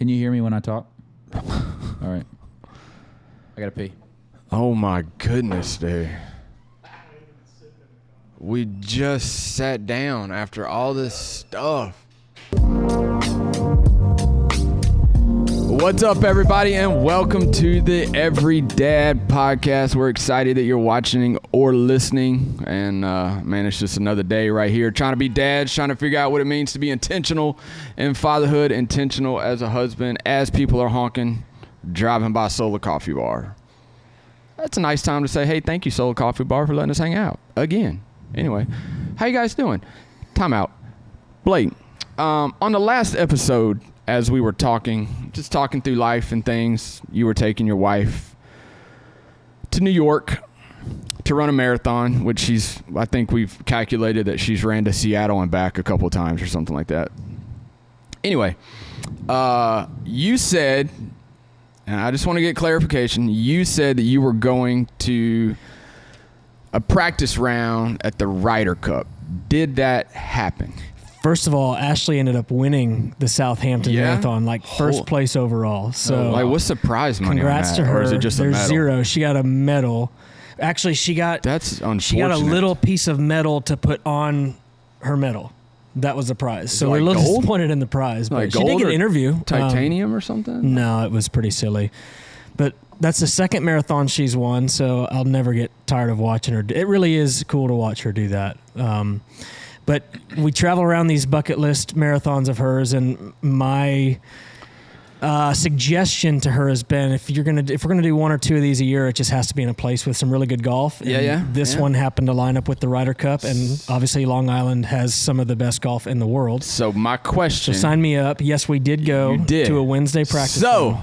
Can you hear me when I talk? All right. I gotta pee. Oh my goodness, dude. We just sat down after all this stuff. What's up, everybody, and welcome to the Every Dad podcast. We're excited that you're watching or listening, and man, it's just another day right here trying to be dads, trying to figure out what it means to be intentional in fatherhood, intentional as a husband, as people are honking, driving by Solar Coffee Bar. That's a nice time to say, hey, thank you, Solar Coffee Bar, for letting us hang out again. Anyway, how you guys doing? Time out. Blake, on the last episode, as we were talking through life and things, you were taking your wife to New York to run a marathon, which I think we've calculated that she's ran to Seattle and back a couple of times or something like that. Anyway, you said, and I just want to get clarification, you said that you were going to a practice round at the Ryder Cup. Did that happen? First of all, Ashley ended up winning the Southampton Marathon, like first place overall. So, what's the prize money? Congrats on that? to her. Or is it just There's a medal? zero. She got a medal. Actually, That's unfortunate. She got a little piece of metal to put on her medal. That was the prize. So like we're a little gold? disappointed in the prize, but Like she did gold get or an interview. Titanium or something? No, it was pretty silly. But that's the second marathon she's won, so I'll never get tired of watching her. It really is cool to watch her do that. But we travel around these bucket list marathons of hers, and my suggestion to her has been, if we're gonna do one or two of these a year, it just has to be in a place with some really good golf. And This one happened to line up with the Ryder Cup, and obviously Long Island has some of the best golf in the world. So my question. So sign me up. Yes, we did go to a Wednesday practice. So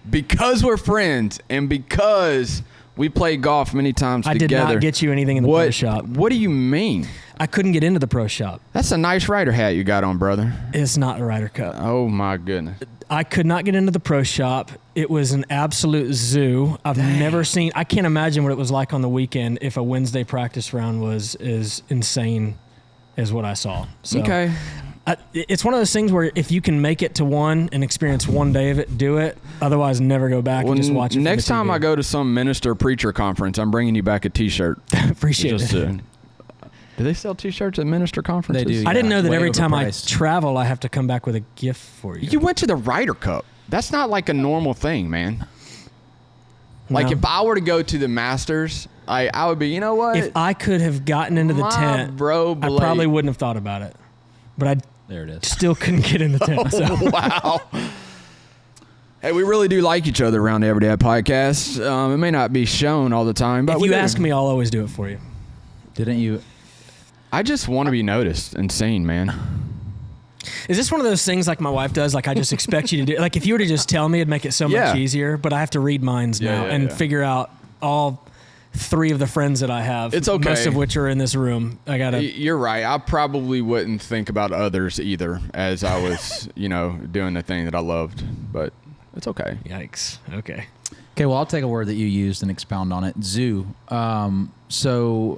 because we're friends and because we play golf many times together, I did not get you anything in the pro shop. What do you mean? I couldn't get into the pro shop. That's a nice Ryder hat you got on, brother. It's not a Ryder Cup. Oh, my goodness. I could not get into the pro shop. It was an absolute zoo. I can't imagine what it was like on the weekend if a Wednesday practice round was as insane as what I saw. So, okay. It's one of those things where if you can make it to one and experience one day of it, do it. Otherwise, never go back and just watch it. Next time I go to some minister preacher conference, I'm bringing you back a T-shirt. Appreciate it. Do they sell T-shirts at minister conferences? They do. I didn't know that Way every time overpriced. I travel, I have to come back with a gift for you. You went to the Ryder Cup. That's not like a normal thing, man. Like No. if I were to go to the Masters, I would be, you know what? If I could have gotten into the tent, bro, I probably wouldn't have thought about it. But There it is. still couldn't get in the tent. So. Wow. Hey, we really do like each other around the Every Dad podcast. It may not be shown all the time, but If you ask me, I'll always do it for you. Didn't you? I just want to be noticed and seen, man. Is this one of those things like my wife does? Like I just expect you to do. Like if you were to just tell me, it'd make it so much easier. But I have to read minds now and figure out all three of the friends that I have. It's okay. Most of which are in this room. I gotta. You're right. I probably wouldn't think about others either as I was, doing the thing that I loved. But it's okay. Yikes. Okay. Okay, well, I'll take a word that you used and expound on it. Zoo. So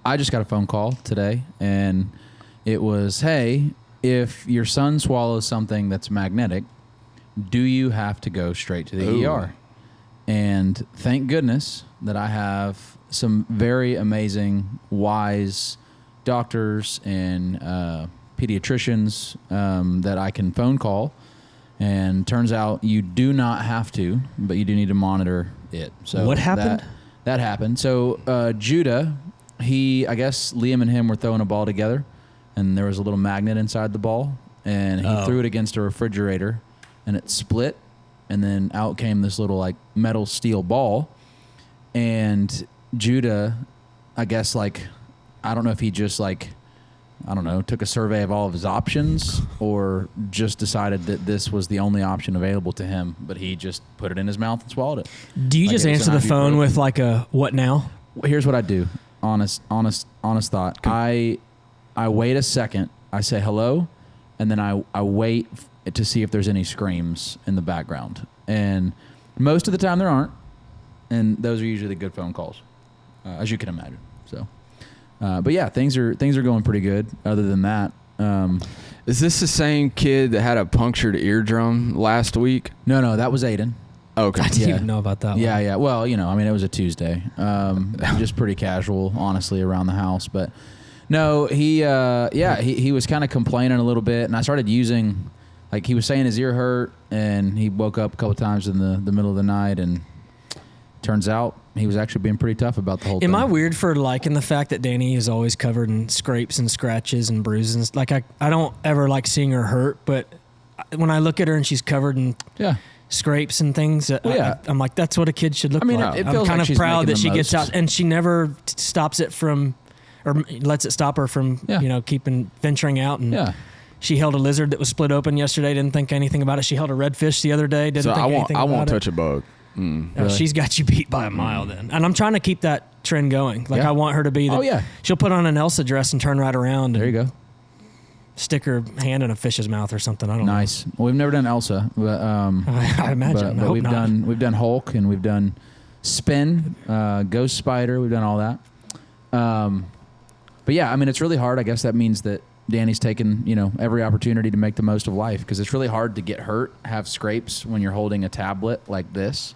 I just got a phone call today, and it was, hey, if your son swallows something that's magnetic, do you have to go straight to the ER? And thank goodness that I have some very amazing, wise doctors and pediatricians that I can phone call. And turns out you do not have to, but you do need to monitor it. So what happened? That happened. So Judah, I guess Liam and him were throwing a ball together, and there was a little magnet inside the ball, and he threw it against a refrigerator, and it split, and then out came this little like metal steel ball. And Judah, I guess I don't know if he just took a survey of all of his options or just decided that this was the only option available to him, but he just put it in his mouth and swallowed it. Do you just answer the phone with like a what now? Here's what I do. Honest thought. I wait a second. I say hello, and then I wait to see if there's any screams in the background. And most of the time there aren't, and those are usually the good phone calls, as you can imagine. So, but yeah, things are going pretty good. Other than that, Is this the same kid that had a punctured eardrum last week? No, that was Aiden. Okay. I didn't even know about that one. Yeah. Well, it was a Tuesday. Just pretty casual, honestly, around the house. But no, he was kind of complaining a little bit, and I started using, like, he was saying his ear hurt, and he woke up a couple times in the middle of the night, and turns out he was actually being pretty tough about the whole thing. Am I weird for liking the fact that Danny is always covered in scrapes and scratches and bruises? Like, I don't ever like seeing her hurt, but when I look at her and she's covered in scrapes and things, I'm like, that's what a kid should look like. It feels I'm kind like of proud that she most. gets out, and she never stops it from, or lets it stop her from, keeping venturing out. And she held a lizard that was split open yesterday. Didn't think anything about it. She held a redfish the other day. Didn't think anything about it. I won't touch a bug. Really? She's got you beat by a mile then. And I'm trying to keep that trend going. Like, I want her to be she'll put on an Elsa dress and turn right around. There you go. Stick her hand in a fish's mouth or something. I don't know. Nice. Well, we've never done Elsa, but I imagine. But we've done Hulk, and we've done Spin, Ghost Spider. We've done all that. But yeah, it's really hard. I guess that means that Danny's taken, every opportunity to make the most of life, because it's really hard to get hurt, have scrapes when you're holding a tablet like this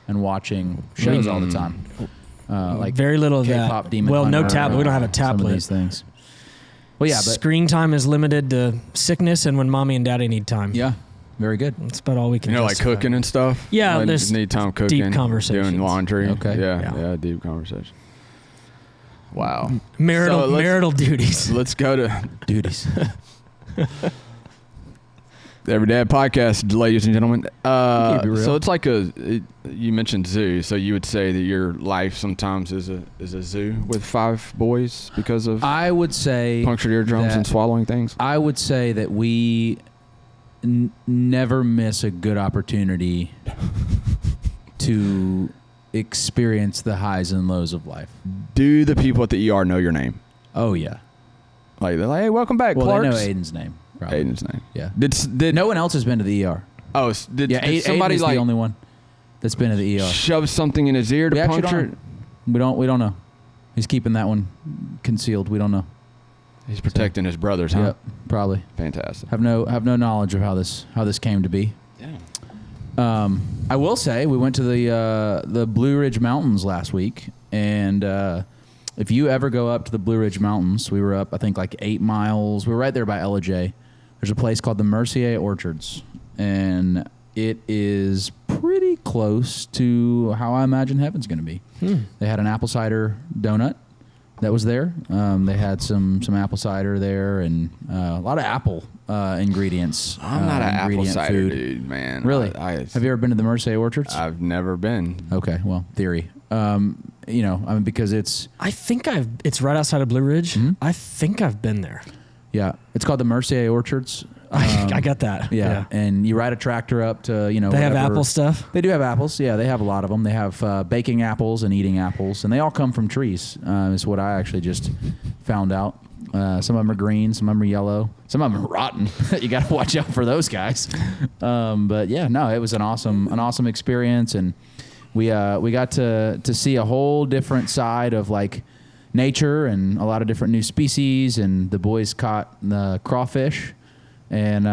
and watching shows all the time. Like very little of K-pop that. Demon Well, no Hunter, tablet. We don't have a some tablet. of these things. Well, yeah, but screen time is limited to sickness and when mommy and daddy need time. Yeah, very good. That's about all we can. Like cooking and stuff. Yeah, like, there's need time cooking, deep conversations, doing laundry. Okay, yeah, deep conversation. Wow. Marital duties. Let's go to duties. Every Dad Podcast, ladies and gentlemen. So it's like you mentioned zoo, so you would say that your life sometimes is a zoo with 5 boys because of I would say punctured eardrums and swallowing things? I would say that we never miss a good opportunity to experience the highs and lows of life. Do the people at the ER know your name? Oh, yeah. Like, they're like, hey, welcome back, Well, Clarks. they know Aiden's name. Probably. Aiden's name. Yeah. Did no one else has been to the ER. Oh, did somebody Aiden's the only one that's been to the ER. shove something in his ear to puncture it? We don't know. He's keeping that one concealed. We don't know. He's protecting his brothers, huh? Yep, probably. Fantastic. Have no knowledge of how this came to be. Yeah. I will say we went to the Blue Ridge Mountains last week, and if you ever go up to the Blue Ridge Mountains, we were up I think like 8 miles. We were right there by J. There's a place called the Mercier Orchards, and it is pretty close to how I imagine heaven's going to be. They had an apple cider donut that was there. They had some apple cider there, and a lot of apple ingredients. I'm not an apple cider food. dude, man. Really? Have you ever been to the Mercier Orchards? I've never been. Okay, well, theory. Because it's... I think it's right outside of Blue Ridge. Mm-hmm. I think I've been there. Yeah, it's called the Mercier Orchards. I got that. Yeah, and you ride a tractor up to, They whatever. have apple stuff? They do have apples. Yeah, they have a lot of them. They have baking apples and eating apples, and they all come from trees. Is what I actually just found out. Some of them are green, some of them are yellow, some of them are rotten. You got to watch out for those guys. But yeah, no, it was an awesome experience, and we got to see a whole different side of like nature and a lot of different new species. And the boys caught the crawfish, and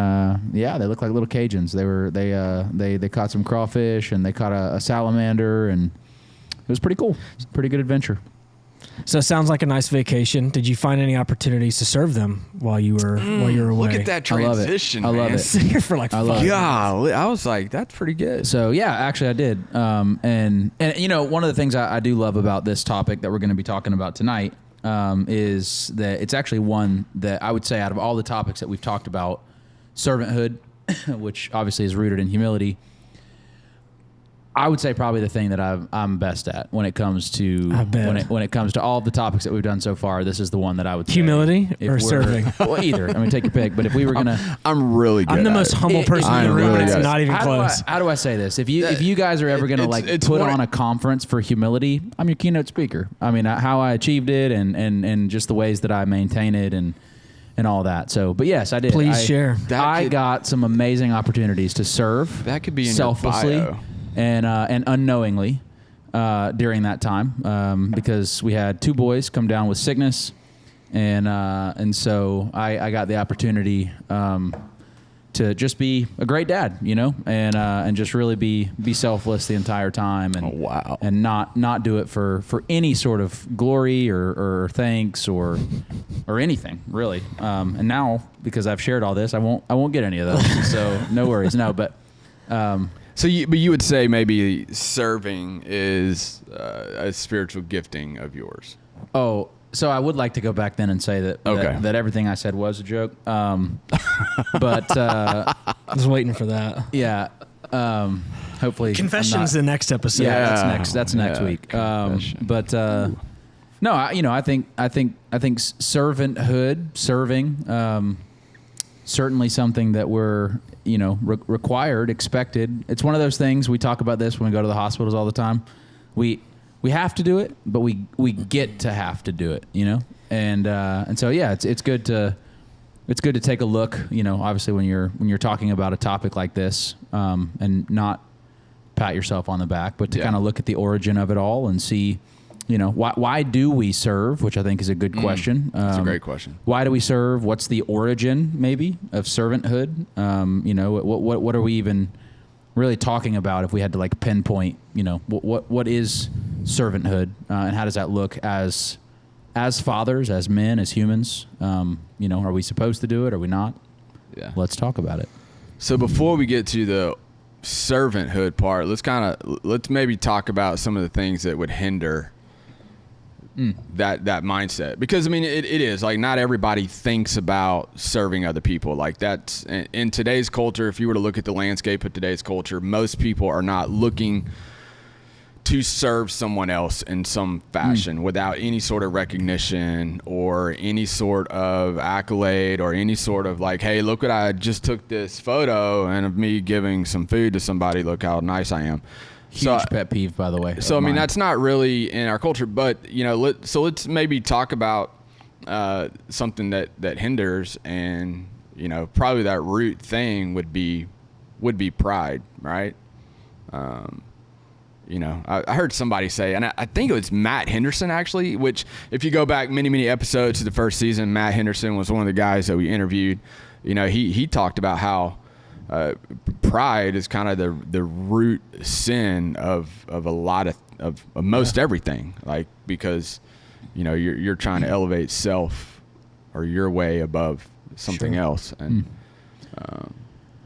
they look like little Cajuns. They caught some crawfish, and they caught a salamander, and it was pretty cool. It's a pretty good adventure. So it sounds like a nice vacation. Did you find any opportunities to serve them while you were away? Look at that transition, I love it. Sit here for like 5 love it. years. Golly, I was like, that's pretty good. So yeah, actually I did. And one of the things I do love about this topic that we're going to be talking about tonight is that it's actually one that I would say out of all the topics that we've talked about, servanthood, which obviously is rooted in humility, I would say probably the thing that I'm best at when it comes to when it comes to all of the topics that we've done so far. This is the one that I would say. Humility or serving? Well, either. I mean, take your pick. But if we were gonna, I'm really good. I'm the most humble person in the room, and it's not even close. How do I say this? If you guys are ever gonna put on a conference for humility, I'm your keynote speaker. I mean, how I achieved it and just the ways that I maintain it and all that. So, but yes, I did. Please share. I got some amazing opportunities to serve. That could be in selflessly. your bio. And unknowingly during that time because we had 2 boys come down with sickness, And so I got the opportunity to just be a great dad, and just really be selfless the entire time, and and not do it for any sort of glory or thanks or anything really. And now, because I've shared all this, I won't get any of those. So no worries. No, but but you would say maybe serving is a spiritual gifting of yours. Oh. So I would like to go back then and say that everything I said was a joke. But I was waiting for that. Yeah. Hopefully Confession's the next episode. Yeah, that's next week. But no, I think servanthood, serving, certainly something that we're required, expected. It's one of those things, we talk about this when we go to the hospitals all the time. We have to do it, but we get to have to do it, and so yeah, it's good to take a look, obviously when you're talking about a topic like this, and not pat yourself on the back, but to kind of look at the origin of it all and see, why do we serve, which I think is a good question. That's a great question. Why do we serve? What's the origin maybe of servanthood? What are we even really talking about if we had to like pinpoint, what is servanthood, and how does that look as fathers, as men, as humans? Are we supposed to do it? Are we not? Yeah. Let's talk about it. So before we get to the servanthood part, let's maybe talk about some of the things that would hinder that mindset, because I mean it is like not everybody thinks about serving other people like that's in today's culture. If you were to look at the landscape of today's culture, most people are not looking to serve someone else in some fashion without any sort of recognition or any sort of accolade or any sort of like, hey, look what I just took this photo and of me giving some food to somebody, look how nice I am. Huge pet peeve, by the way. So I mean, that's not really in our culture, but let's maybe talk about something that hinders, and probably that root thing would be pride, right? I heard somebody say, and I think it was Matt Henderson actually, which if you go back many episodes to the first season, Matt Henderson was one of the guys that we interviewed. He talked about how pride is kind of the root sin of a lot of most everything, like, because you're trying to elevate self or your way above something else. And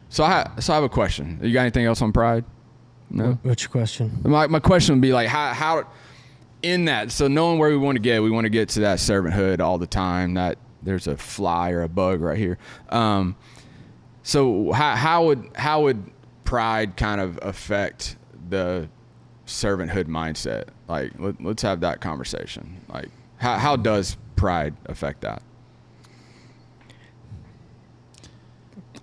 so I have a question. You got anything else on pride? No. What's your question? My question would be like, how in that, so knowing where we want to get to that servanthood all the time. That there's a fly or a bug right here. So how would pride kind of affect the servanthood mindset? Like, let's have that conversation. Like, how does pride affect that?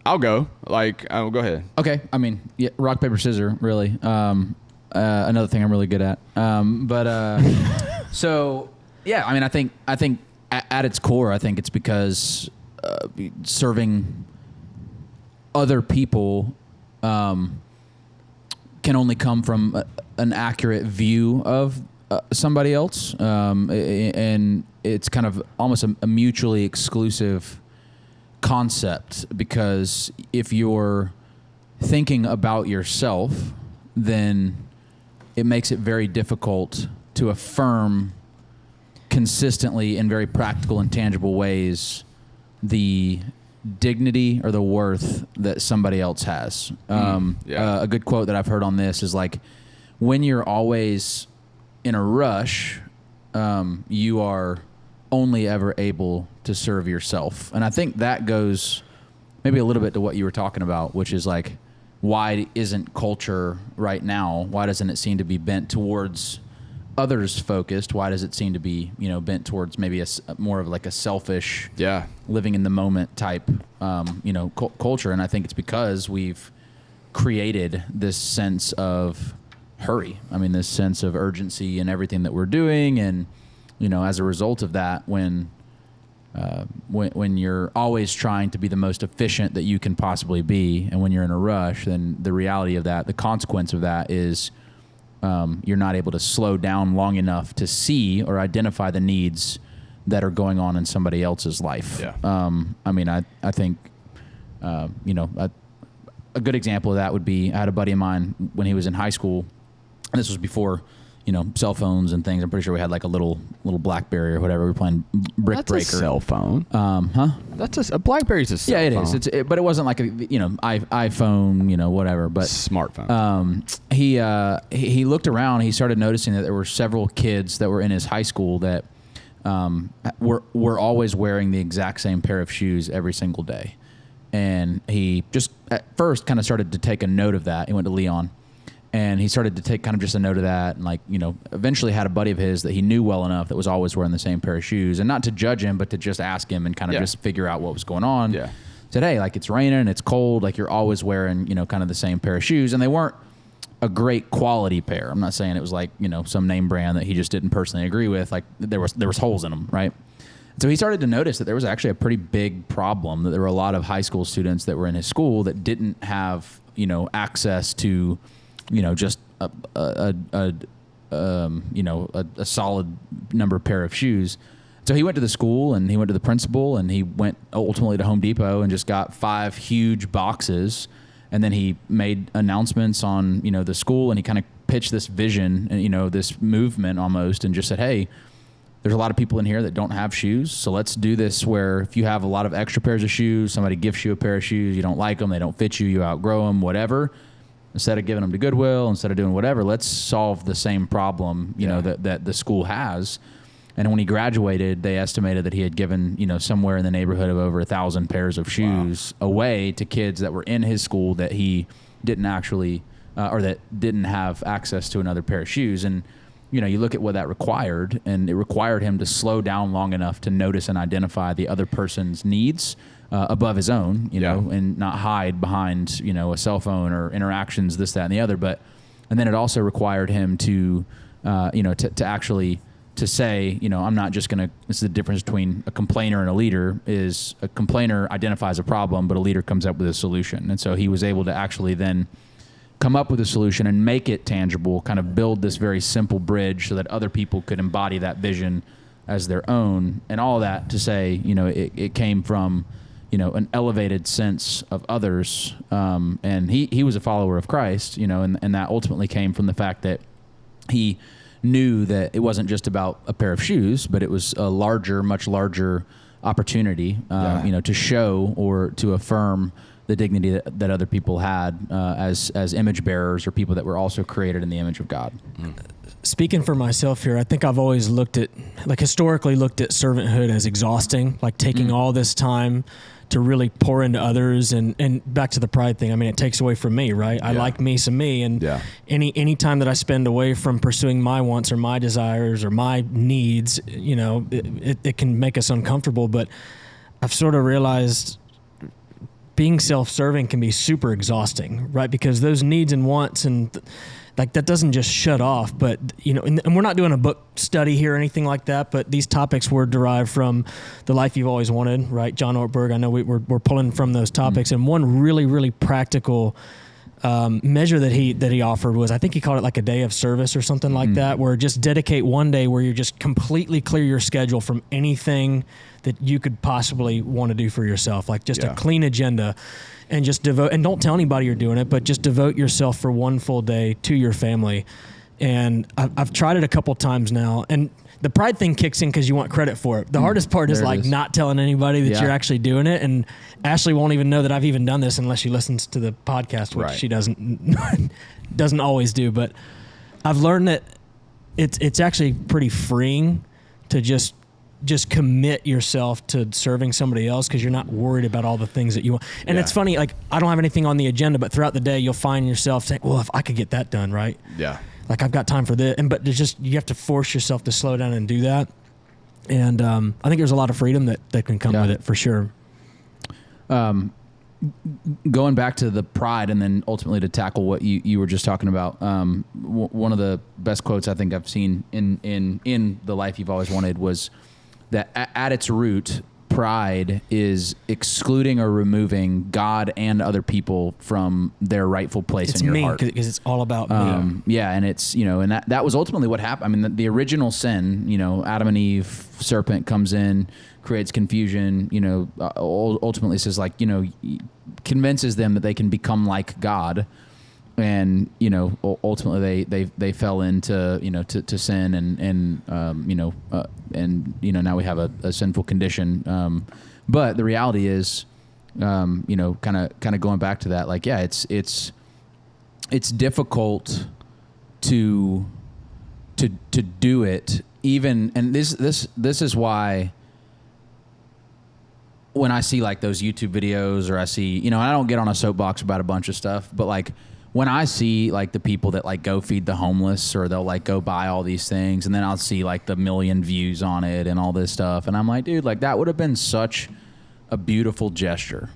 I'll go. Go ahead. Okay. I mean, yeah, rock, paper, scissors, really. Another thing I'm really good at. So yeah, I mean, I think at its core, I think it's because serving other people can only come from an accurate view of somebody else, and it's kind of almost a mutually exclusive concept, because if you're thinking about yourself, then it makes it very difficult to affirm consistently in very practical and tangible ways the dignity or the worth that somebody else has. A good quote that I've heard on this is like, when you're always in a rush, you are only ever able to serve yourself. And I think that goes maybe a little bit to what you were talking about, which is like, why isn't culture right now, why doesn't it seem to be bent towards others focused? Why does it seem to be, bent towards maybe a more of like a selfish, living in the moment type, culture? And I think it's because we've created this sense of hurry. I mean, this sense of urgency in everything that we're doing. And, as a result of that, when you're always trying to be the most efficient that you can possibly be, and when you're in a rush, then the reality of that, the consequence of that is you're not able to slow down long enough to see or identify the needs that are going on in somebody else's life. Yeah. I mean, I think, you know, a good example of that would be, I had a buddy of mine when he was in high school, and this was before, you know, cell phones and things. I'm pretty sure we had like a little BlackBerry or whatever. We were playing Brick That's Breaker. a cell phone. That's a BlackBerry's a cell phone. Yeah, it is. But it wasn't like a, you know, iPhone, you know, whatever. But smartphone. He looked around. He started noticing that there were several kids that were in his high school that were always wearing the exact same pair of shoes every single day. And he just at first kind of started to take a note of that. He went to Leon. And he started to take kind of just a note of that, and like, you know, eventually had a buddy of his that he knew well enough that was always wearing the same pair of shoes, and not to judge him, but to just ask him and kind of just figure out what was going on. Yeah. Said, hey, like, it's raining, it's cold, like, you're always wearing, you know, kind of the same pair of shoes, and they weren't a great quality pair. I'm not saying it was like, you know, some name brand that he just didn't personally agree with. Like, there was holes in them, right? So he started to notice that there was actually a pretty big problem, that there were a lot of high school students that were in his school that didn't have, you know, access to, you know, just a solid number pair of shoes. So he went to the school, and he went to the principal, and he went ultimately to Home Depot and just got 5 huge boxes. And then he made announcements on, you know, the school, and he kind of pitched this vision and, you know, this movement almost, and just said, hey, there's a lot of people in here that don't have shoes. So let's do this where if you have a lot of extra pairs of shoes, somebody gifts you a pair of shoes, you don't like them, they don't fit you, you outgrow them, whatever. Instead of giving them to Goodwill, instead of doing whatever, let's solve the same problem, you know, that the school has. And when he graduated, they estimated that he had given, you know, somewhere in the neighborhood of over 1,000 pairs of shoes away to kids that were in his school that he didn't actually, or that didn't have access to another pair of shoes. And, you know, you look at what that required, and it required him to slow down long enough to notice and identify the other person's needs above his own, you know, and not hide behind, you know, a cell phone or interactions, this, that, and the other. And then it also required him to, you know, to actually to say, you know, I'm not just going to, this is the difference between a complainer and a leader, is a complainer identifies a problem, but a leader comes up with a solution. And so he was able to actually then come up with a solution and make it tangible, kind of build this very simple bridge so that other people could embody that vision as their own. And all that to say, you know, it came from, you know, an elevated sense of others. And he was a follower of Christ, you know, and that ultimately came from the fact that he knew that it wasn't just about a pair of shoes, but it was a larger, much larger opportunity, you know, to show or to affirm the dignity that other people had as image bearers, or people that were also created in the image of God. Speaking for myself here, I think I've always historically looked at servanthood as exhausting, like taking all this time to really pour into others, and back to the pride thing. I mean, it takes away from me, right? I like me some me, and any time that I spend away from pursuing my wants or my desires or my needs, you know, it can make us uncomfortable. But I've sort of realized being self-serving can be super exhausting, right? Because those needs and wants and like that doesn't just shut off. But, you know, and we're not doing a book study here or anything like that, but these topics were derived from The Life You've Always Wanted, right? John Ortberg, I know we're pulling from those topics. And one really, really practical measure that he offered was, I think he called it like a day of service or something like that, where just dedicate one day where you just completely clear your schedule from anything that you could possibly want to do for yourself, like just a clean agenda, and just devote, and don't tell anybody you're doing it, but just devote yourself for one full day to your family. And I've tried it a couple times now, and the pride thing kicks in because you want credit for it. The hardest part is like not telling anybody that you're actually doing it. And Ashley won't even know that I've even done this unless she listens to the podcast, which she doesn't always do. But I've learned that it's actually pretty freeing to just commit yourself to serving somebody else, because you're not worried about all the things that you want. And it's funny, like I don't have anything on the agenda, but throughout the day you'll find yourself saying, well, if I could get that done, right? Yeah. Like I've got time for this. But there's just, you have to force yourself to slow down and do that. And I think there's a lot of freedom that can come with it, for sure. Going back to the pride, and then ultimately to tackle what you were just talking about, one of the best quotes I think I've seen in The Life You've Always Wanted was that at its root, pride is excluding or removing God and other people from their rightful place in your me, heart. Because it's all about me. Yeah, and it's, and that was ultimately what happened. I mean, the original sin, Adam and Eve, serpent comes in, creates confusion, ultimately says convinces them that they can become like God. And ultimately they fell into to sin and now we have a sinful condition. But the reality is, kind of going back to that, it's difficult to do it even. And this is why when I see like those YouTube videos, or I see, I don't get on a soapbox about a bunch of stuff, but like, when I see like the people that like go feed the homeless, or they'll like go buy all these things, and then I'll see like the 1 million views on it and all this stuff, and I'm like, dude, like that would have been such a beautiful gesture,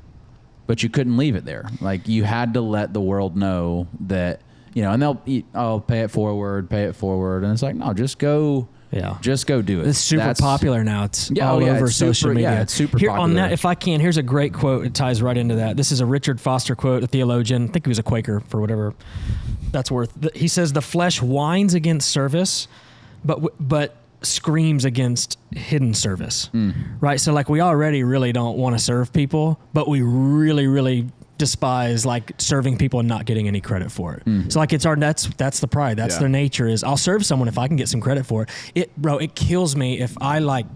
but you couldn't leave it there. Like you had to let the world know that, and they'll pay it forward, and it's like, no, just go do it. It's super popular now. It's all over social media. Yeah, it's super popular. On that, if I can, here's a great quote. It ties right into that. This is a Richard Foster quote, a theologian. I think he was a Quaker, for whatever that's worth. He says, "The flesh whines against service, but screams against hidden service." Right? So like we already really don't want to serve people, but we really, really despise like serving people and not getting any credit for it. So like that's the pride. That's their nature, is I'll serve someone if I can get some credit for it. It kills me if I like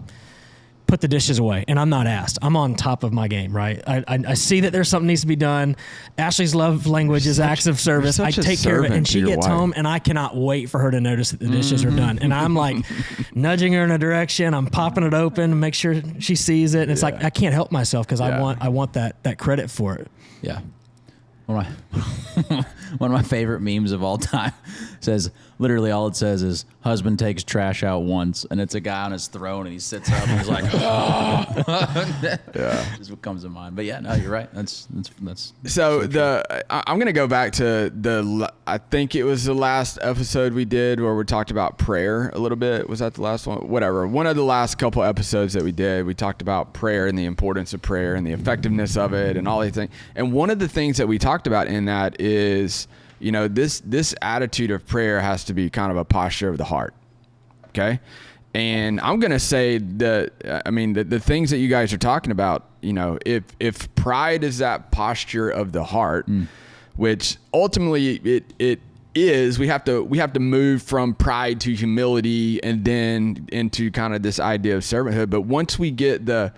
put the dishes away and I'm not asked. I'm on top of my game, right? I see that there's something needs to be done. Ashley's love language is acts of service. I take care of it, and she gets home and I cannot wait for her to notice that the dishes are done. And I'm like nudging her in a direction. I'm popping it open to make sure she sees it. And it's like, I can't help myself because I want that credit for it. Yeah. One of my favorite memes of all time says, literally all it says is, husband takes trash out once, and it's a guy on his throne, and he sits up and he's like, oh. This is what comes to mind. But yeah, no, you're right. That's so I'm going to go back to I think it was the last episode we did where we talked about prayer a little bit. Was that the last one? Whatever. One of the last couple episodes that we did, we talked about prayer and the importance of prayer and the effectiveness of it and all these things. And one of the things that we talked about in that is, this attitude of prayer has to be kind of a posture of the heart. Okay. And I'm going to say the things that you guys are talking about, if pride is that posture of the heart, which ultimately it is, we have to move from pride to humility and then into kind of this idea of servanthood. But once we get that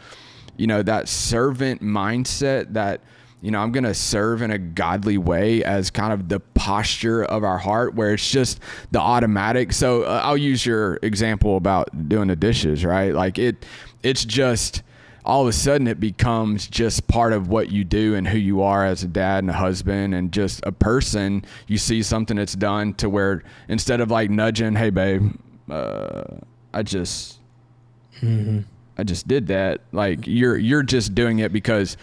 servant mindset, that, I'm going to serve in a godly way as kind of the posture of our heart, where it's just the automatic. So I'll use your example about doing the dishes, right? Like it's just all of a sudden it becomes just part of what you do and who you are as a dad and a husband and just a person. You see something that's done to where instead of like nudging, hey babe, I just did that. Like you're just doing it because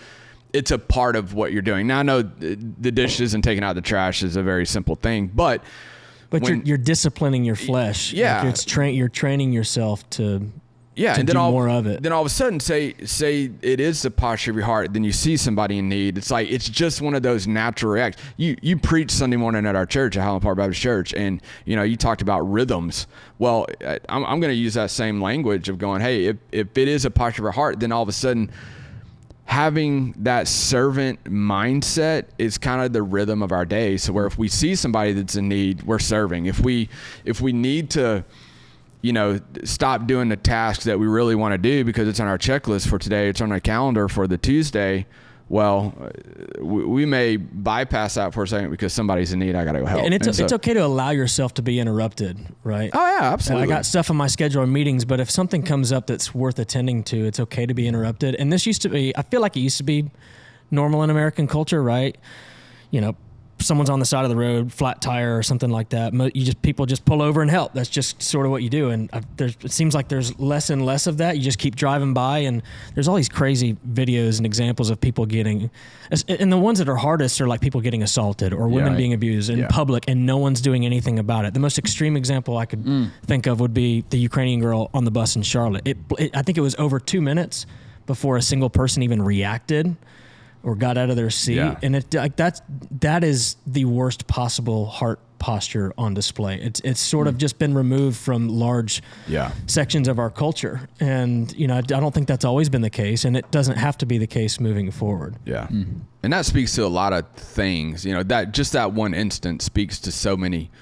it's a part of what you're doing. Now I know the dishes and taking out the trash is a very simple thing, but you're disciplining your flesh. Yeah. Like you're training yourself to and do more of it. Then all of a sudden say it is the posture of your heart. Then you see somebody in need. It's like, it's just one of those natural reactions. You preach Sunday morning at our church, at Highland Park Baptist Church, and you talked about rhythms. Well, I'm going to use that same language of going, hey, if it is a posture of our heart, then all of a sudden having that servant mindset is kind of the rhythm of our day. So where if we see somebody that's in need, we're serving. If we need to, stop doing the tasks that we really want to do because it's on our checklist for today, it's on our calendar for the Tuesday, well, we may bypass that for a second because somebody's in need. I got to go help. And it's okay to allow yourself to be interrupted, right? Oh yeah, absolutely. I got stuff on my schedule or meetings, but if something comes up that's worth attending to, it's okay to be interrupted. And this used to be, I feel like it used to be normal in American culture, right? Someone's on the side of the road, flat tire or something like that. People just pull over and help. That's just sort of what you do. And it seems like there's less and less of that. You just keep driving by, and there's all these crazy videos and examples of people getting, and the ones that are hardest are like people getting assaulted or women being abused in public, and no one's doing anything about it. The most extreme example I could think of would be the Ukrainian girl on the bus in Charlotte. I think it was over 2 minutes before a single person even reacted or got out of their seat. Yeah. And that is the worst possible heart posture on display. It's sort of just been removed from large sections of our culture. And, I don't think that's always been the case, and it doesn't have to be the case moving forward. Yeah. Mm-hmm. And that speaks to a lot of things, that one instance speaks to so many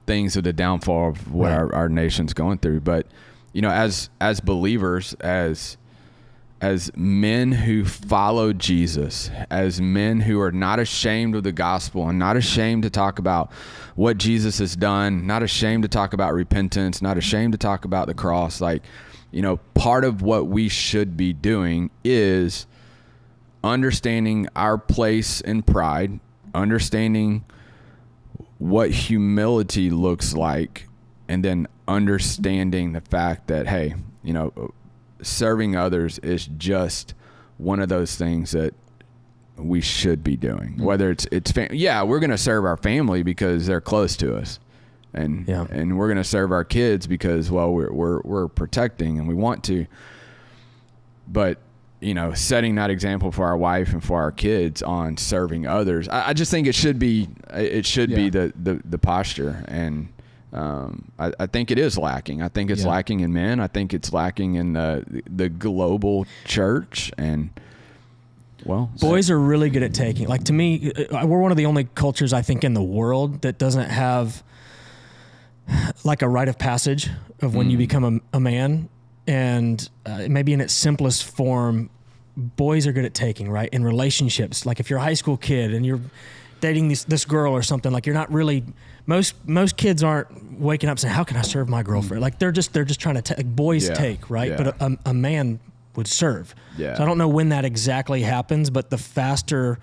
things of the downfall of what our nation's going through. But, as believers, as men who follow Jesus, as men who are not ashamed of the gospel and not ashamed to talk about what Jesus has done, not ashamed to talk about repentance, not ashamed to talk about the cross, part of what we should be doing is understanding our place in pride, understanding what humility looks like, and then understanding the fact that, hey, serving others is just one of those things that we should be doing. Whether it's we're going to serve our family because they're close to us, and we're going to serve our kids because we're protecting and we want to. But setting that example for our wife and for our kids on serving others, I just think it should be the posture. And I think it is lacking. I think it's lacking in men. I think it's lacking in the global church. And boys are really good at taking. Like, to me, we're one of the only cultures, I think, in the world that doesn't have like a rite of passage of when you become a man. And maybe in its simplest form, boys are good at taking, right? In relationships, like if you're a high school kid and you're dating this girl or something, like, you're not really, most kids aren't waking up saying, how can I serve my girlfriend? Like, they're just trying to take. Boys take, right? Yeah. But a man would serve. Yeah. So I don't know when that exactly happens, but the faster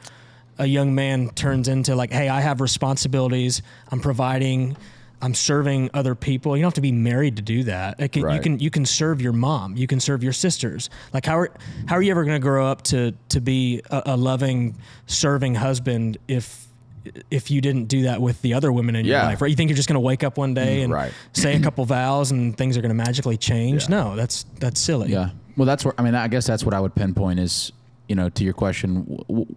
a young man turns into, like, hey, I have responsibilities, I'm providing, I'm serving other people. You don't have to be married to do that. You can serve your mom. You can serve your sisters. Like, how are you ever going to grow up to be a loving, serving husband if you didn't do that with the other women in your life, right? You think you're just going to wake up one day and say a couple vows and things are going to magically change? Yeah. No, that's silly. Yeah. Well, that's where, I guess that's what I would pinpoint is, to your question,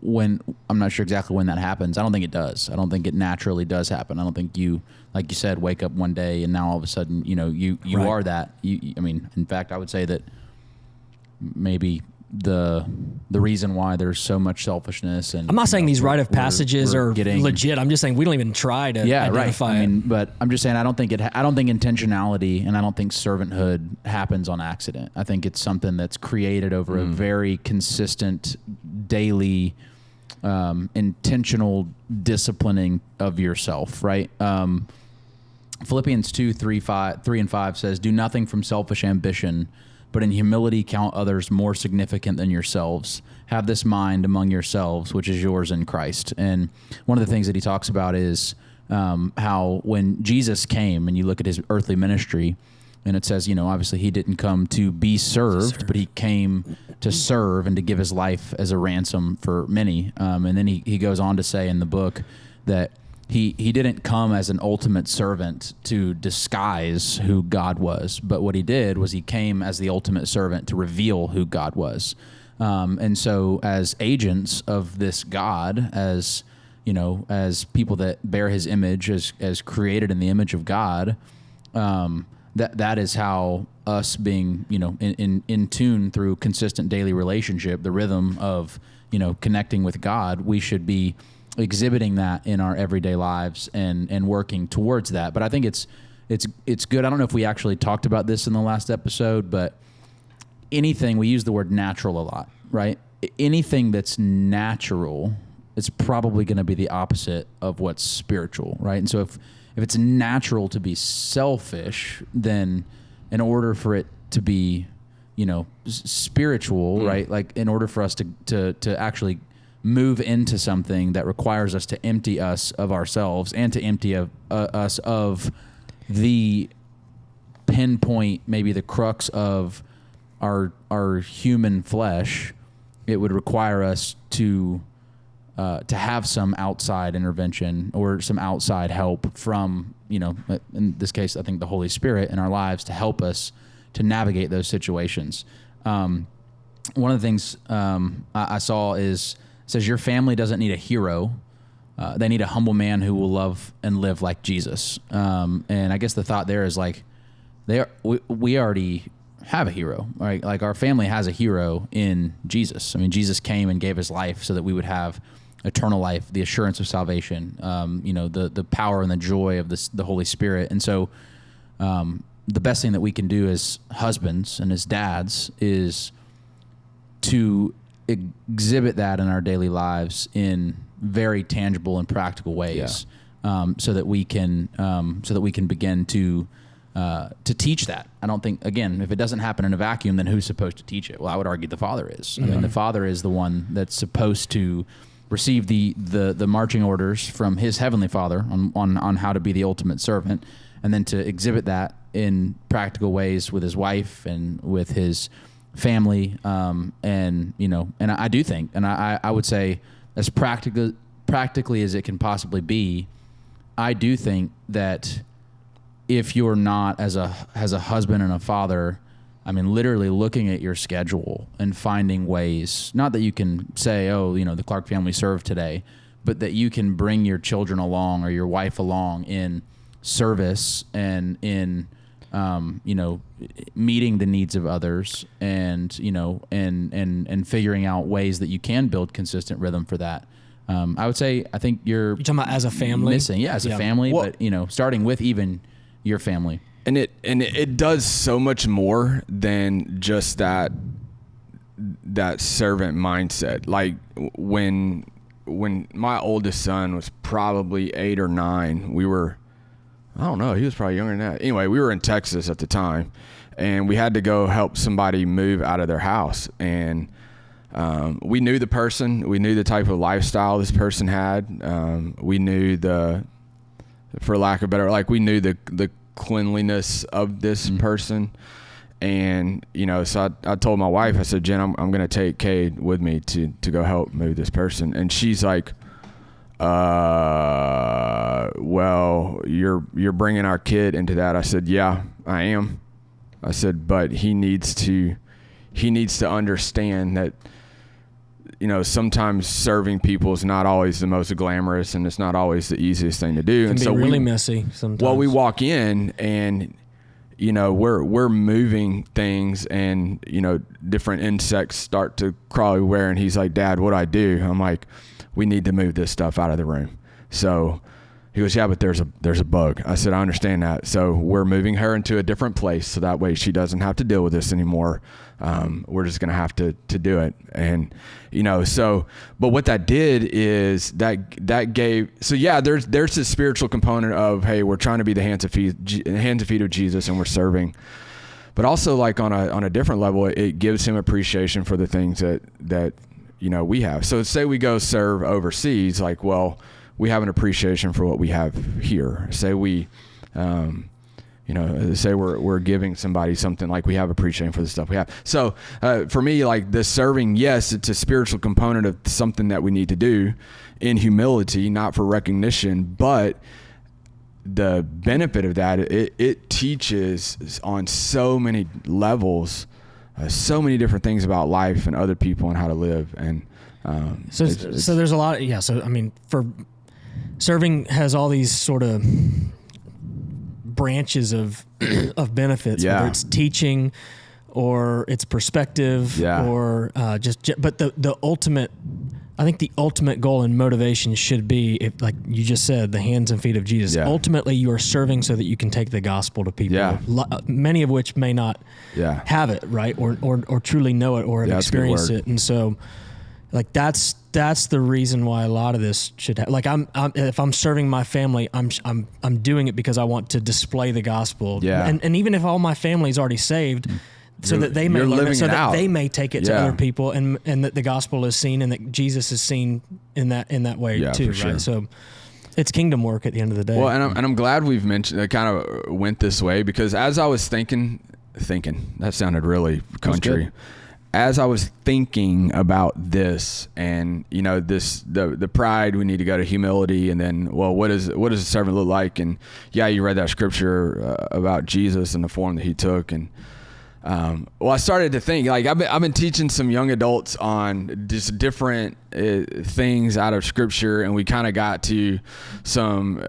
when, I'm not sure exactly when that happens. I don't think it does. I don't think it naturally does happen. I don't think you, like you said, wake up one day and now all of a sudden, you are that. In fact, I would say that maybe the reason why there's so much selfishness, and I'm not saying these rite of passages are legit. I'm just saying we don't even try to identify it. But I'm just saying I don't think intentionality and I don't think servanthood happens on accident. I think it's something that's created over a very consistent, daily, intentional disciplining of yourself, right? Philippians 2:3-5 says, "Do nothing from selfish ambition, but in humility count others more significant than yourselves. Have this mind among yourselves, which is yours in Christ." And one of the things that he talks about is how when Jesus came, and you look at his earthly ministry, and it says, obviously he didn't come to be served, but he came to serve and to give his life as a ransom for many. And then he goes on to say in the book that he didn't come as an ultimate servant to disguise who God was, but what he did was he came as the ultimate servant to reveal who God was. And so as agents of this God, as people that bear his image, as created in the image of God, that is how us being, in tune through consistent daily relationship, the rhythm of, connecting with God, we should be exhibiting that in our everyday lives and working towards that. But I think it's good. I don't know if we actually talked about this in the last episode, but anything, we use the word natural a lot, right? Anything that's natural is probably going to be the opposite of what's spiritual, right? And so if it's natural to be selfish, then in order for it to be, spiritual, right? Like in order for us to actually move into something that requires us to empty us of ourselves and to empty us of the pinpoint, maybe the crux of our human flesh, it would require us to have some outside intervention or some outside help from, in this case, I think the Holy Spirit in our lives to help us to navigate those situations. one of the things I saw says your family doesn't need a hero. They need a humble man who will love and live like Jesus. And I guess the thought there is like, we already have a hero, right? Like our family has a hero in Jesus. I mean, Jesus came and gave his life so that we would have eternal life, the assurance of salvation, the power and the joy of the Holy Spirit. And so the best thing that we can do as husbands and as dads is to exhibit that in our daily lives in very tangible and practical ways, so that we can begin to teach that. I don't think, again, if it doesn't happen in a vacuum, then who's supposed to teach it? Well, I would argue the father is. I mean, the father is the one that's supposed to receive the marching orders from his heavenly Father on how to be the ultimate servant, and then to exhibit that in practical ways with his wife and with his family. And I do think, and I would say as practically as it can possibly be, I do think that if you're not as a husband and a father, I mean, literally looking at your schedule and finding ways, not that you can say, the Clark family served today, but that you can bring your children along or your wife along in service and in, meeting the needs of others and figuring out ways that you can build consistent rhythm for that. I would say, I think you're talking about as a family missing. Yeah, as a family, well, but starting with even your family. And it does so much more than just that servant mindset. Like when my oldest son was probably 8 or 9, we were, I don't know, he was probably younger than that. Anyway, we were in Texas at the time, and we had to go help somebody move out of their house. And we knew the person, we knew the type of lifestyle this person had. We knew for lack of better, we knew the cleanliness of this person. And, so I told my wife, I said, Jen, I'm going to take Cade with me to go help move this person. And she's like, well, you're bringing our kid into that. I said, yeah, I am. I said, but he needs to understand that, sometimes serving people is not always the most glamorous, and it's not always the easiest thing to do. It can be really messy sometimes. Well, we walk in and, we're moving things, and, different insects start to crawl everywhere. And he's like, Dad, what do I do? I'm like, we need to move this stuff out of the room. So he goes, yeah, but there's a bug. I said, I understand that. So we're moving her into a different place, so that way she doesn't have to deal with this anymore. We're just going to have to do it. And, but what that did is that gave, so yeah, there's this spiritual component of, hey, we're trying to be the hands and feet of Jesus, and we're serving. But also, on a different level, it gives him appreciation for the things that we have. So say we go serve overseas, we have an appreciation for what we have here. Say we, say we're giving somebody something, we have appreciation for the stuff we have. So for me, the serving, yes, it's a spiritual component of something that we need to do in humility, not for recognition, but the benefit of that, it teaches on so many levels, so many different things about life and other people and how to live. And so there's a lot. So I mean, for serving has all these sort of branches of benefits, whether it's teaching or it's perspective or but the ultimate, I think the ultimate goal and motivation should be, like you just said, the hands and feet of Jesus. Yeah. Ultimately, you are serving so that you can take the gospel to people, many of which may not have it, right, or truly know it or have experienced it. And so, that's the reason why a lot of this should I'm if I'm serving my family, I'm doing it because I want to display the gospel. Yeah. And even if all my family is already saved, so that they may learn it, so that they may take it to other people, and that the gospel is seen and that Jesus is seen in that way too, right? Sure. So it's kingdom work at the end of the day. Well, and I'm glad we've mentioned it, kind of went this way, because as I was thinking, that sounded really country. As I was thinking about this, and the pride, we need to go to humility, and then, well, what does a servant look like? And you read that scripture about Jesus and the form that he took, and I started to think, like, I've been teaching some young adults on just different things out of Scripture, and we kind of got to some,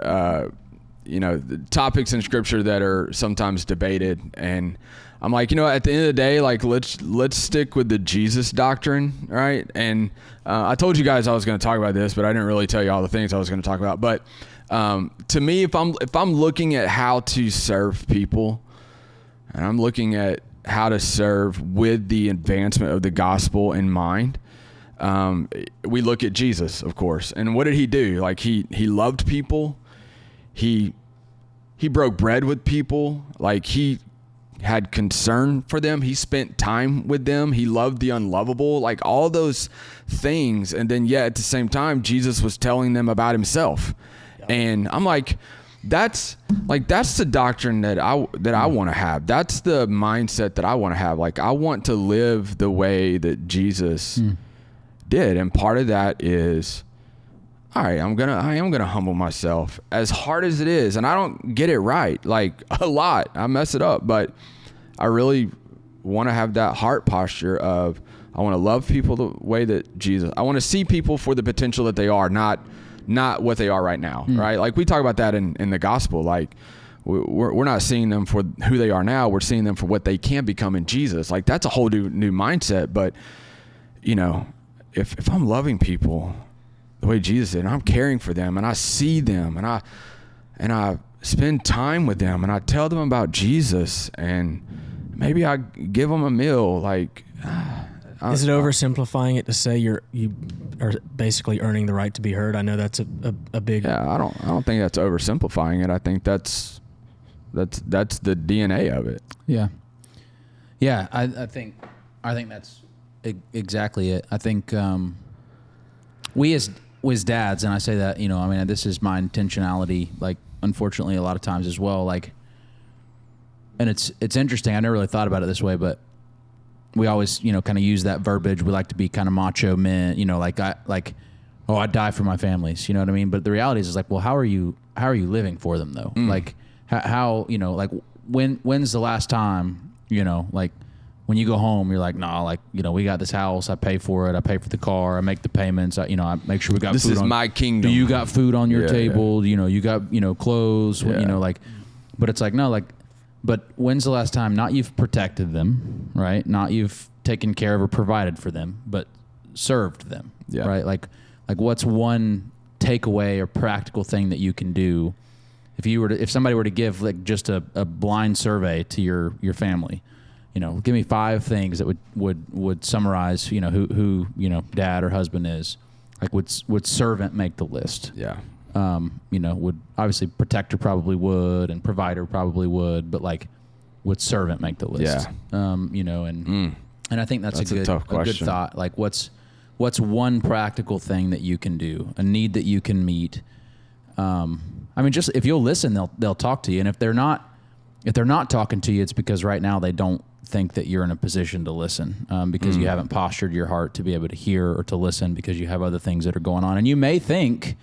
topics in Scripture that are sometimes debated. And I'm like, at the end of the day, like, let's stick with the Jesus doctrine, right? And I told you guys I was going to talk about this, but I didn't really tell you all the things I was going to talk about. But to me, if I'm looking at how to serve people, and I'm looking at how to serve with the advancement of the gospel in mind, we look at Jesus, of course. And what did he do? Like, he loved people. He broke bread with people. Like, he had concern for them. He spent time with them. He loved the unlovable, like all those things. And then yet at the same time, Jesus was telling them about himself. And I'm like, that's the doctrine that I want to have. That's the mindset that I want to have. Like, I want to live the way that Jesus did. And part of that is, all right, I am gonna humble myself as hard as it is. And I don't get it right, like, a lot. I mess it up, but I really want to have that heart posture of, I want to love people the way that Jesus, I want to see people for the potential that they are, not what they are right now, right? Like, we talk about that in the gospel. Like, we're not seeing them for who they are now. We're seeing them for what they can become in Jesus. Like, that's a whole new mindset. But, if I'm loving people the way Jesus did, and I'm caring for them, and I see them, and I spend time with them, and I tell them about Jesus, and maybe I give them a meal, like, is it oversimplifying it to say you are basically earning the right to be heard? I know that's a big. Yeah, I don't think that's oversimplifying it. I think that's the DNA of it. Yeah. Yeah, I think that's exactly it. I think we as dads, and I say that, this is my intentionality, like, unfortunately a lot of times as well, like, and it's interesting. I never really thought about it this way, but we always, kind of use that verbiage. We like to be kind of macho men, I die for my families, you know what I mean? But the reality is like, well, how are you living for them though? Like, how, when's the last time, like, when you go home, you're like, nah, like, we got this house, I pay for it, I pay for the car, I make the payments, I make sure we got this food. This is my kingdom. Do you got food on your table? Yeah. You got, clothes, but it's like, no, like, but when's the last time, not you've protected them, right? Not you've taken care of or provided for them, but served them, right? Like what's one takeaway or practical thing that you can do if somebody were to give like just a blind survey to your family, give me 5 things that would summarize, who dad or husband is. Like, would servant make the list? Yeah. Would obviously protector probably would, and provider probably would, but like, would servant make the list? Yeah. And I think that's a good thought. Like, what's one practical thing that you can do, a need that you can meet? Just if you'll listen, they'll talk to you, and if they're not talking to you, it's because right now they don't think that you're in a position to listen, because you haven't postured your heart to be able to hear or to listen, because you have other things that are going on, and you may think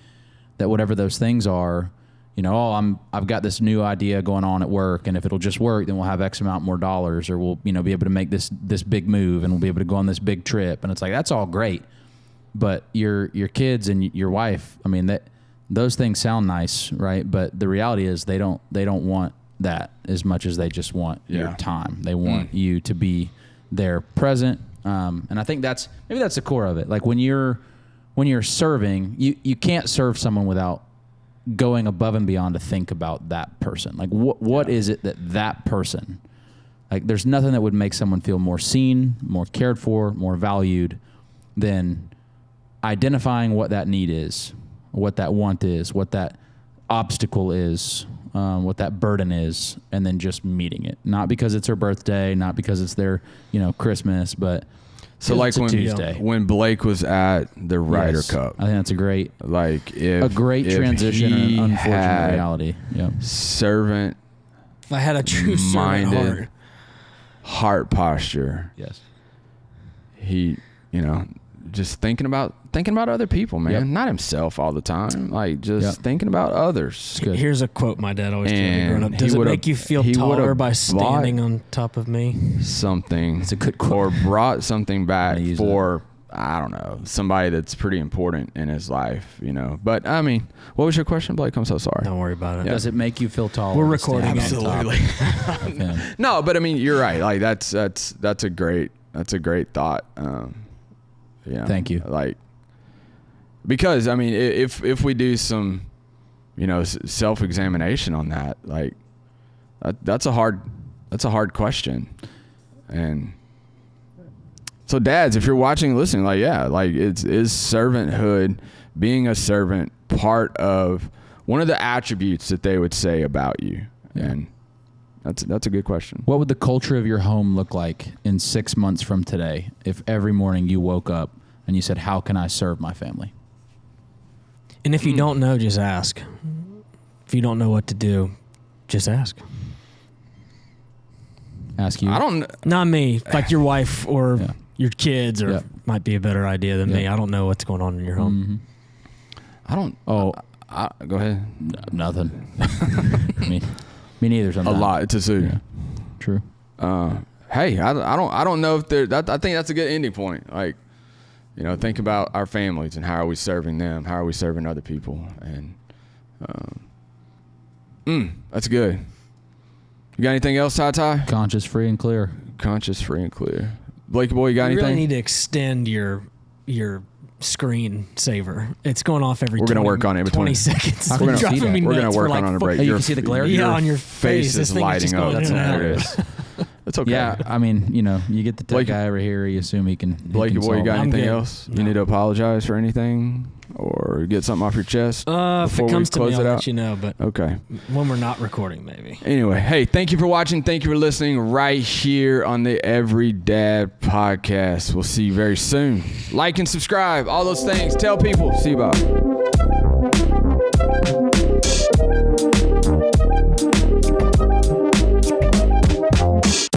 that whatever those things are, I've got this new idea going on at work, and if it'll just work, then we'll have X amount more dollars, or we'll be able to make this big move, and we'll be able to go on this big trip. And it's like, that's all great, but your kids and your wife, those things sound nice, right? But the reality is they don't want that as much as they just want your time. They want you to be there present. And I think that's the core of it. Like, when you're serving, you can't serve someone without going above and beyond to think about that person. Like, what is it that person, like, there's nothing that would make someone feel more seen, more cared for, more valued than identifying what that need is, what that want is, what that obstacle is, what that burden is, and then just meeting it. Not because it's her birthday, not because it's their, Christmas, but so like when Blake was at the Ryder Cup. I think that's a great transition and unfortunate reality. Yep. Servant. If I had a true minded heart posture. Yes. He, just thinking about other people, man. Yep. Not himself all the time. Like just thinking about others. Good. Here's a quote my dad always told me And growing up. he Does it would've- make you feel he taller would've by standing bought on top of me? something. It's a good quote. Or brought something back I use for, I don't know, somebody that's pretty important in his life, you know. But I mean, what was your question, Blake? I'm so sorry. Don't worry about it. Yeah. Does it make you feel taller? We're to recording stand on top of him? No, but I mean, you're right. Like that's a great thought. Yeah. Thank you. Like, because I mean, if we do some, you know, self-examination on that, like that's a hard question. And so dads, if you're watching and listening, like, yeah, like is servanthood, being a servant, part of one of the attributes that they would say about you? Yeah. And that's a good question. What would the culture of your home look like in 6 months from today if every morning you woke up and you said, how can I serve my family? And if you don't know, just ask. If you don't know what to do, just ask. Ask you. I don't. Not me, like your wife or Yeah. your kids, or Yeah. might be a better idea than me. I don't know what's going on in your home. Mhm. I don't. Oh, Go ahead. nothing. me neither. A Sometimes. lot. It's a suit. Yeah. True. Hey, I don't know if there. I think that's a good ending point. Like, you know, think about our families and how are we serving them? How are we serving other people? And that's good. You got anything else, Ty? Conscious, free, and clear. Conscious, free, and clear. Blakey boy, you got You anything? really need to extend your screen saver. It's going off every. We're gonna 20 work on it between 20 seconds. We're gonna Driving see that. me We're gonna nuts work for on like it on a break. Hey, you can see the glare? Yeah, on your face This is thing lighting just up. going in and There it out. is. It's okay. Yeah, I mean, you know, you get the tech Blakey- guy over here, you assume he can. Blakey boy, you got I'm anything good. else? You No. need to apologize for anything or get something off your chest? If before it we comes to me, close I'll it let out? you know. But Okay. when we're not recording, maybe. Anyway, hey, thank you for watching. Thank you for listening right here on the Every Dad Podcast. We'll see you very soon. Like and subscribe, all those things. Tell people. See you, bye.